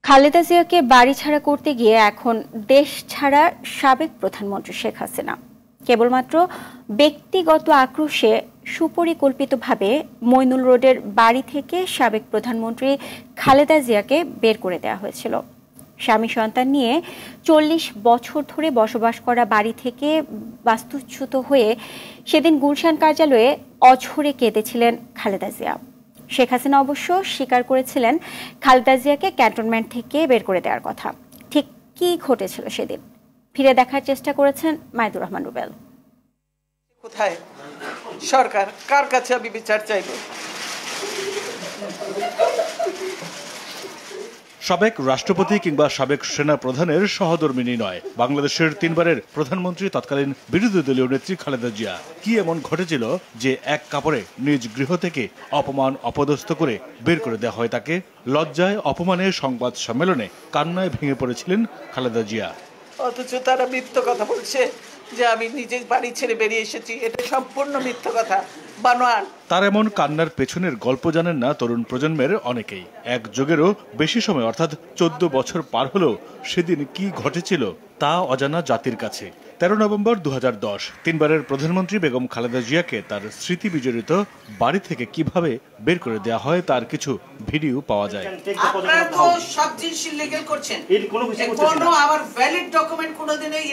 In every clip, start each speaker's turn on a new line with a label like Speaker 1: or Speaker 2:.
Speaker 1: খালেদা জিয়াকে বাড়ি ছাড়া করতে গিয়ে এখন দেশ ছাড়া সাবেক প্রধানমন্ত্রী শেখ হাসিনা কেবলমাত্র ব্যক্তিগত আক্রোশে সুপরিকল্পিতভাবে মইনুল রোডের বাড়ি থেকে সাবেক প্রধানমন্ত্রী খালেদা জিয়াকে বের করে দেওয়া হয়েছিল। স্বামী সন্তান নিয়ে ৪০ বছর ধরে বসবাস করা বাড়ি থেকে বাস্তুচ্যুত হয়ে সেদিন গুলশান কার্যালয়ে অঝরে কেঁদেছিলেন খালেদা জিয়া। শেখ হাসিনা অবশ্য স্বীকার করেছিলেন খালেদা জিয়াকে ক্যান্টনমেন্ট থেকে বের করে দেওয়ার কথা। ঠিক কি ঘটেছিল সেদিন ফিরে দেখার চেষ্টা করেছেন মাইদুর রহমান রুবেল।
Speaker 2: কোথায় সরকার, কার কাছে আমি বিচার চাইব?
Speaker 3: সাবেক রাষ্ট্রপতি কিংবা সাবেক সেনা প্রধানের সহধর্মিনী নয়, বাংলাদেশের 3 বারের প্রধানমন্ত্রী তৎকালীন বিরোধী দলীয় নেত্রী খালেদা জিয়া। কি এমন ঘটেছিল যে এক কাপড়ে নিজ গৃহ থেকে অপমান অপদস্থ করে বের করে দেওয়া হয় তাকে? লজ্জায় অপমানে সংবাদ সম্মেলনে কান্নায় ভেঙে পড়েছিলেন খালেদা জিয়া।
Speaker 2: অথচ তারা মিথ্যা কথা বলছে যে আমি নিজে বাড়ি ছেড়ে বেরিয়ে এসেছি। এটা সম্পূর্ণ মিথ্যা কথা, বানোয়াট।
Speaker 3: তার এমন কান্নার পেছনের গল্প জানেন না তরুণ প্রজন্মের অনেকেই। এক যুগেরও বেশি সময় অর্থাৎ 14 বছর পার হলেও সেদিন কি ঘটেছিল তা অজানা জাতির কাছে। 13 নভেম্বর 2010 3 বারের প্রধানমন্ত্রী বেগম খালেদা জিয়াকে তার স্মৃতি বিজড়িত বাড়ি থেকে কিভাবে বের করে দেওয়া হয় তার কিছু ভিডিও পাওয়া যায়।
Speaker 2: আপনারা তো সব জিনিস ইলিগাল করছেন, কোনো আমার ভ্যালিড ডকুমেন্ট কোনোদিনই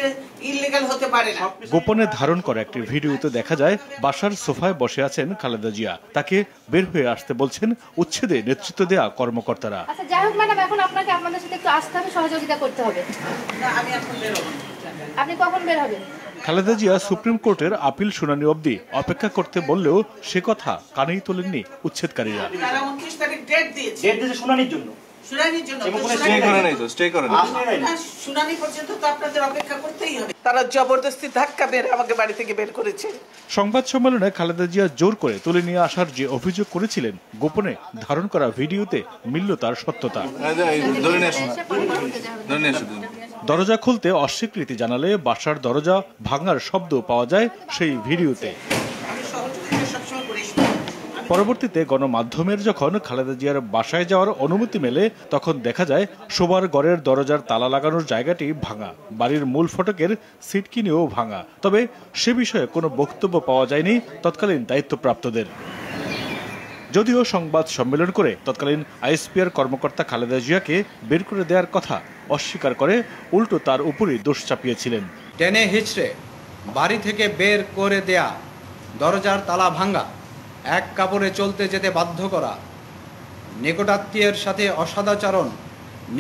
Speaker 2: ইলিগাল হতে পারে না।
Speaker 3: গোপনে ধারণ করা একটি ভিডিওতে দেখা যায় বাসার সোফায় বসে আছেন খালেদা জিয়া। তাকে বের হয়ে আসতে বলছেন উচ্ছেদে নেতৃত্ব দেয়া কর্মকর্তারা।
Speaker 4: আচ্ছা যাই হোক ম্যাডাম, এখন আপনাকে আপনাদের সাথে একটু আসতে হবে, সহযোগিতা করতে হবে।
Speaker 2: না, আমি এখন বের হব।
Speaker 4: আপনি কখন বের হবেন?
Speaker 3: খালেদা জিয়া সুপ্রিম কোর্টের আপিল শুনানি অবধি অপেক্ষা করতে বললেও সে কথা কানেই তোলেননি উচ্ছেদকারীরা।
Speaker 2: তারা 29 তারিখ ডেট দিয়েছে
Speaker 5: শুনানির জন্য।
Speaker 2: শুনানি পর্যন্ত তো আপনাদের অপেক্ষা করতেই হবে। তারা জবরদস্তি ধাক্কা মেরে আমাকে বাড়ি থেকে বের করেছে।
Speaker 3: সংবাদ সম্মেলনে খালেদা জিয়া জোর করে তুলে নিয়ে আসার যে অভিযোগ করেছিলেন, গোপনে ধারণ করা ভিডিওতে মিলল তার সত্যতা। দরজা খুলতে অস্বীকৃতি জানালে বাসার দরজা ভাঙার শব্দ পাওয়া যায় সেই ভিডিওতে। পরবর্তীতে গণমাধ্যমের যখন খালেদা জিয়ার বাসায় যাওয়ার অনুমতি মেলে তখন দেখা যায় শোবার ঘরের দরজার তালা লাগানোর জায়গাটি ভাঙা, বাড়ির মূল ফটকের সিটকিনিও ভাঙা। তবে সে বিষয়ে কোনো বক্তব্য পাওয়া যায়নি তৎকালীন দায়িত্বপ্রাপ্তদের। যদিও সংবাদ সম্মেলন করে তৎকালীন আইএসপিআর কর্মকর্তা খালেদা জিয়াকে বের করে দেওয়ার কথা অস্বীকার করে উল্টো তার উপরই দোষ চাপিয়েছিলেন।
Speaker 6: টেনে হিচড়ে বাড়ি থেকে বের করে দেয়া, দরজার তালা ভাঙা, এক কাপড়ে চলতে যেতে বাধ্য করা, নিকটাত্মীয়ের সাথে অসদাচরণ